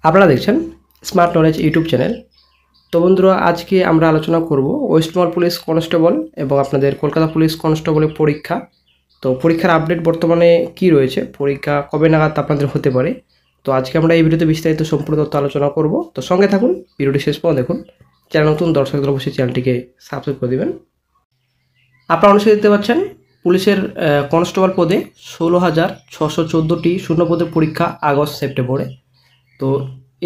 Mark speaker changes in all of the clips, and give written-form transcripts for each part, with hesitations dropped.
Speaker 1: আপনারা দেখছেন smart knowledge YouTube channel. তো বন্ধুরা, আজকে আমরা আলোচনা করব ওয়েস্ট বেঙ্গল পুলিশ কনস্টেবল এবং আপনাদের কলকাতা পুলিশ কনস্টেবলের পরীক্ষা। তো পরীক্ষার আপডেট বর্তমানে কি রয়েছে, পরীক্ষা কবে নাগাদ আপনাদের হতে পারে, তো আজকে আমরা এই ভিডিওতে বিস্তারিত সম্পূর্ণ তথ্য আলোচনা করব। তো সঙ্গে থাকুন, ভিডিওটি শেষ পর্যন্ত দেখুন। চ্যানেল নতুন দর্শকদের অবশ্যই চ্যানেলটিকে সাবস্ক্রাইব করে দেবেন। আপনারা অনুসারে দেখতে পাচ্ছেন পুলিশের কনস্টেবল পদে 16,614টি শূন্য পদের পরীক্ষা আগস্ট সেপ্টেম্বরে। তো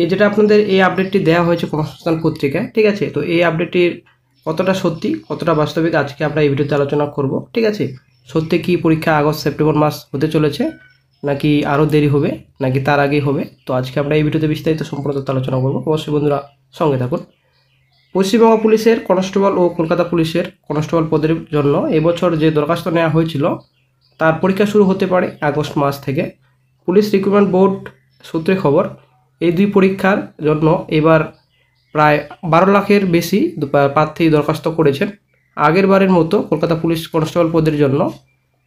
Speaker 1: এই যেটা আপনাদের এই আপডেটটি দেওয়া হয়েছে কর্মসংস্থান পত্রিকায়, ঠিক আছে। তো এই আপডেটটির কতটা সত্যি কতটা বাস্তবিক আজকে আমরা এই ভিডিওতে আলোচনা করব, ঠিক আছে। সত্যি কি পরীক্ষা আগস্ট সেপ্টেম্বর মাস হতে চলেছে, নাকি আরও দেরি হবে, নাকি তার আগেই হবে, তো আজকে আমরা এই ভিডিওতে বিস্তারিত সম্পূর্ণ তথ্য আলোচনা করব। অবশ্যই বন্ধুরা সঙ্গে থাকুন। পশ্চিমবঙ্গ পুলিশের কনস্টেবল ও কলকাতা পুলিশের কনস্টেবল পদের জন্য এবছর যে দরখাস্ত নেওয়া হয়েছিল তার পরীক্ষা শুরু হতে পারে আগস্ট মাস থেকে। পুলিশ রিক্রুটমেন্ট বোর্ড সূত্রে খবর, এই দুই পরীক্ষার জন্য এবার প্রায় 12 লাখের বেশি প্রার্থী দরখাস্ত করেছেন। আগের বারের মতো কলকাতা পুলিশ কনস্টেবল পদের জন্য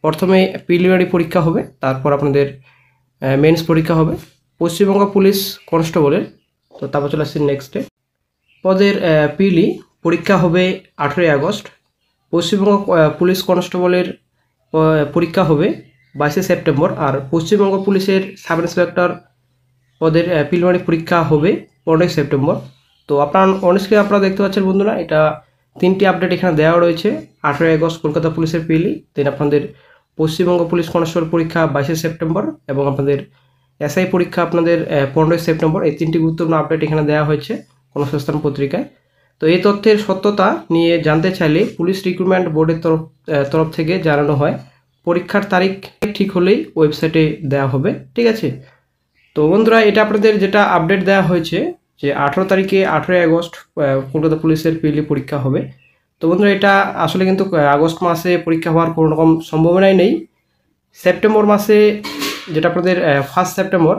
Speaker 1: প্রথমে প্রিলিমিনারি পরীক্ষা হবে, তারপর আপনাদের মেন্স পরীক্ষা হবে পশ্চিমবঙ্গ পুলিশ কনস্টেবলের। তো তারপর চলে আসছি নেক্সটে। পদের প্রিলি পরীক্ষা হবে 18 আগস্ট। পশ্চিমবঙ্গ পুলিশ কনস্টেবলের পরীক্ষা হবে 22 সেপ্টেম্বর। আর পশ্চিমবঙ্গ পুলিশের সাব ইন্সপেক্টর পদের প্রিলিমিনারি পরীক্ষা হবে 15 সেপ্টেম্বর। তো আপনারা দেখতে পাচ্ছেন বন্ধুরা, এটা তিনটি আপডেট এখানে দেওয়া রয়েছে। 18 আগস্ট কলকাতা পুলিশের প্রিলি, দেন আপনাদের পশ্চিমবঙ্গ পুলিশ কনস্টেবল পরীক্ষা 22 সেপ্টেম্বর এবং আপনাদের এসআই পরীক্ষা আপনাদের 15 সেপ্টেম্বর। এই তিনটি গুরুত্বপূর্ণ আপডেট এখানে দেওয়া হয়েছে কর্মসংস্থান পত্রিকায়। তো এই তথ্যের সত্যতা নিয়ে জানতে চাইলে পুলিশ রিক্রুটমেন্ট বোর্ডের তরফ থেকে জানানো হয় পরীক্ষার তারিখ ঠিক হলেই ওয়েবসাইটে দেওয়া হবে, ঠিক আছে। তো বন্ধুরা, এটা আপনাদের যেটা আপডেট দেওয়া হয়েছে যে 18 তারিখে 18 আগস্ট কলকাতা পুলিশের প্রিলি পরীক্ষা হবে। তো বন্ধুরা, এটা আসলে কিন্তু আগস্ট মাসে পরীক্ষা হওয়ার কোনো রকম সম্ভাবনাই নেই। সেপ্টেম্বর মাসে যেটা আপনাদের 1 সেপ্টেম্বর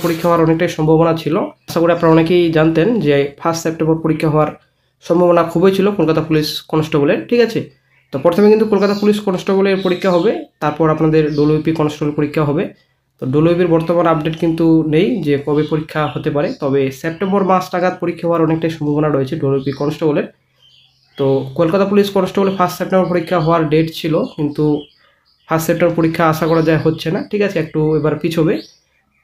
Speaker 1: পরীক্ষা হওয়ার অনেকটাই সম্ভাবনা ছিল। আশা করি আপনারা অনেকেই জানতেন যে 1 সেপ্টেম্বর পরীক্ষা হওয়ার সম্ভাবনা খুবই ছিল কলকাতা পুলিশ কনস্টেবলের, ঠিক আছে। তো প্রথমে কিন্তু কলকাতা পুলিশ কনস্টেবলের পরীক্ষা হবে, তারপর আপনাদের ডব্লিউপি কনস্টেবল পরীক্ষা হবে। তো ডব্লিউপির বর্তমান আপডেট কিন্তু নেই যে কবে পরীক্ষা হতে পারে, তবে সেপ্টেম্বর মাস নাগাদ পরীক্ষা হওয়ার অনেকটাই সম্ভাবনা রয়েছে ডব্লিউপি কনস্টেবলের। তো কলকাতা পুলিশ কনস্টেবলের 1 সেপ্টেম্বর পরীক্ষা হওয়ার ডেট ছিল, কিন্তু 1 সেপ্টেম্বর পরীক্ষা আশা করা যায় হচ্ছে না, ঠিক আছে, একটু এবার পিছবে।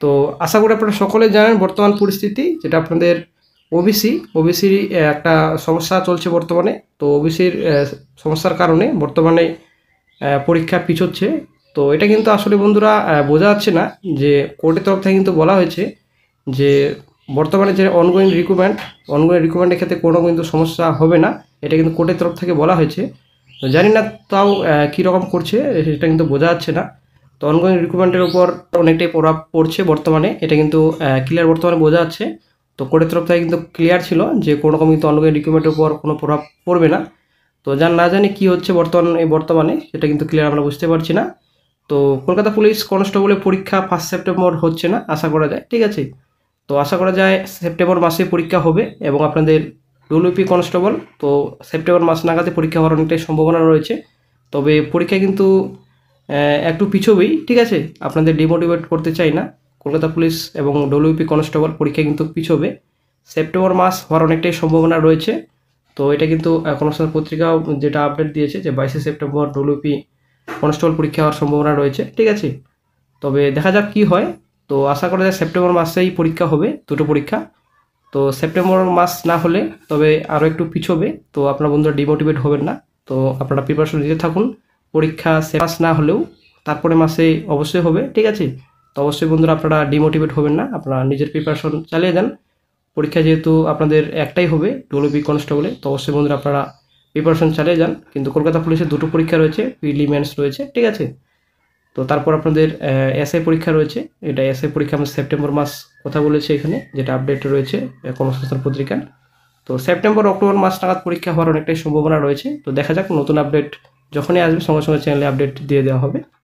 Speaker 1: তো আশা করি আপনারা সকলে জানেন বর্তমান পরিস্থিতি, যেটা আপনাদের ওবিসির একটা সমস্যা চলছে বর্তমানে। তো ওবিসির সমস্যার কারণে বর্তমানে পরীক্ষা পিছোচ্ছে। তো এটা কিন্তু আসলে বন্ধুরা বোঝা যাচ্ছে না, যে কোর্টের তরফ থেকে কিন্তু বলা হয়েছে যে বর্তমানে যে অনগোয়িং রিক্রুটমেন্টের ক্ষেত্রে কোনো কিন্তু সমস্যা হবে না, এটা কিন্তু কোর্টের তরফ থেকে বলা হয়েছে। তো জানি না তাও কীরকম করছে সেটা কিন্তু বোঝা যাচ্ছে না। তো অনগোয়িং রিক্রুটমেন্টের উপর অনেকটাই প্রভাব পড়ছে বর্তমানে, এটা কিন্তু ক্লিয়ার বর্তমানে বোঝা যাচ্ছে। তো কোর্টের তরফ থেকে কিন্তু ক্লিয়ার ছিল যে কোনো রকম কিন্তু অনগোয়িং রিক্রুটমেন্টের উপর কোনো প্রভাব পড়বে না। তো না জানি কী হচ্ছে বর্তমানে সেটা কিন্তু ক্লিয়ার আমরা বুঝতে পারছি না। তো কলকাতা পুলিশ কনস্টেবলের পরীক্ষা 1 সেপ্টেম্বর হচ্ছে না আশা করা যায়, ঠিক আছে। তো আশা করা যায় সেপ্টেম্বর মাসে পরীক্ষা হবে এবং আপনাদের ডব্লিউপি কনস্টেবল তো সেপ্টেম্বর মাস নাগাদে পরীক্ষা হওয়ার অনেকটাই সম্ভাবনা রয়েছে। তবে পরীক্ষা কিন্তু একটু পিছবেই, ঠিক আছে। আপনাদের ডিমোটিভেট করতে চাই না, কলকাতা পুলিশ এবং ডব্লিউপি কনস্টেবল পরীক্ষা কিন্তু পিছবে, সেপ্টেম্বর মাস হওয়ার অনেকটাই সম্ভাবনা রয়েছে। তো এটা কিন্তু কর্মসংস্থান পত্রিকাও যেটা আপডেট দিয়েছে যে 22 সেপ্টেম্বর ডব্লিউপি কনস্টেবল পরীক্ষা হওয়ার সম্ভাবনা রয়েছে, ঠিক আছে। তবে দেখা যাক কী হয়। তো আশা করা যায় সেপ্টেম্বর মাসেই পরীক্ষা হবে, দুটো পরীক্ষা। তো সেপ্টেম্বর মাস না হলে তবে আরও একটু পিছবে। তো আপনারা বন্ধুরা ডিমোটিভেট হবেন না, তো আপনারা প্রিপারেশন নিতে থাকুন। পরীক্ষা মাস না হলেও তারপরে মাসে অবশ্যই হবে, ঠিক আছে। তো অবশ্যই বন্ধুরা আপনারা ডিমোটিভেট হবেন না, আপনারা নিজের প্রিপারেশন চালিয়ে যান। পরীক্ষা যেহেতু আপনাদের একটাই হবে ডব্লিউপি কনস্টেবলে, তো অবশ্যই বন্ধুরা আপনারা প্রিপারেশন চালিয়ে যান। কিন্তু কলকাতা পুলিশের দুটো পরীক্ষা রয়েছে, প্রিলিমিনারি রয়েছে, ঠিক আছে। তো তারপর আপনাদের এসআই পরীক্ষা রয়েছে, এটা এসআই পরীক্ষা আমরা সেপ্টেম্বর মাস কথা বলেছে এখানে, যেটা আপডেট রয়েছে কর্মসংস্থান পত্রিকার। তো সেপ্টেম্বর অক্টোবর মাস নাগাদ পরীক্ষা হওয়ার অনেকটাই সম্ভাবনা রয়েছে। তো দেখা যাক, নতুন আপডেট যখনই আসবে সঙ্গে সঙ্গে চ্যানেলে আপডেট দিয়ে দেওয়া হবে।